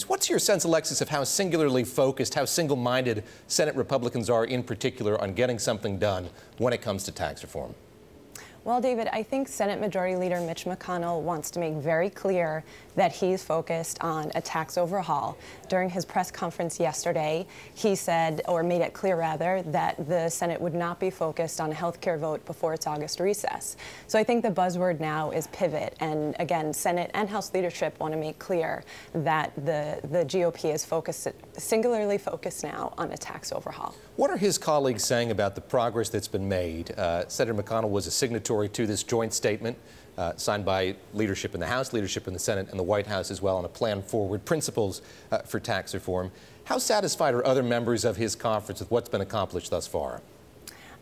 What's your sense, Alexis, of how singularly focused, how single-minded Senate Republicans are in particular on getting something done when it comes to tax reform? Well, David, I think Senate Majority Leader Mitch McConnell wants to make very clear that he's focused on a tax overhaul. During his press conference yesterday, he said, or made it clear rather, that the Senate would not be focused on a health care vote before its August recess. So I think the buzzword now is pivot. And again, Senate and House leadership want to make clear that the GOP is singularly focused now on a tax overhaul. What are his colleagues saying about the progress that's been made? Senator McConnell was a signatory to this joint statement signed by leadership in the House, leadership in the Senate, and the White House as well on a plan forward, principles for tax reform. How satisfied are other members of his conference with what's been accomplished thus far?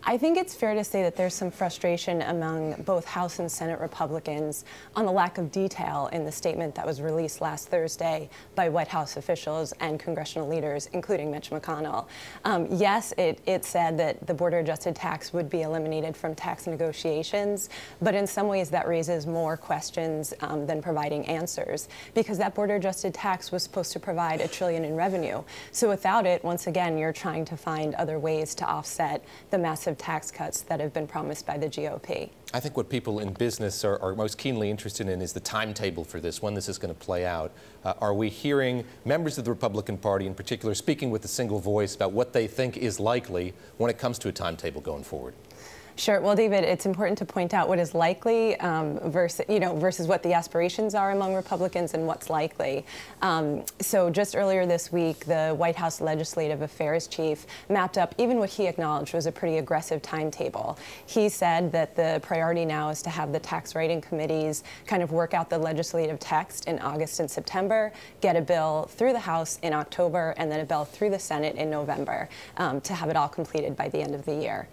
I think it's fair to say that there's some frustration among both House and Senate Republicans on the lack of detail in the statement that was released last Thursday by White House officials and congressional leaders, including Mitch McConnell. Yes, it said that the border-adjusted tax would be eliminated from tax negotiations, but in some ways that raises more questions than providing answers, because that border-adjusted tax was supposed to provide $1 trillion in revenue. So without it, once again, you're trying to find other ways to offset the massive tax cuts that have been promised by the GOP. I think what people in business are most keenly interested in is the timetable for this, when this is going to play out. Are we hearing members of the Republican Party in particular speaking with a single voice about what they think is likely when it comes to a timetable going forward? Sure. Well, David, it's important to point out what is likely versus what the aspirations are among Republicans and what's likely. So just earlier this week, the White House Legislative Affairs chief mapped up even what he acknowledged was a pretty aggressive timetable. He said that the priority now is to have the tax writing committees kind of work out the legislative text in August and September, get a bill through the House in October, and then a bill through the Senate in November to have it all completed by the end of the year.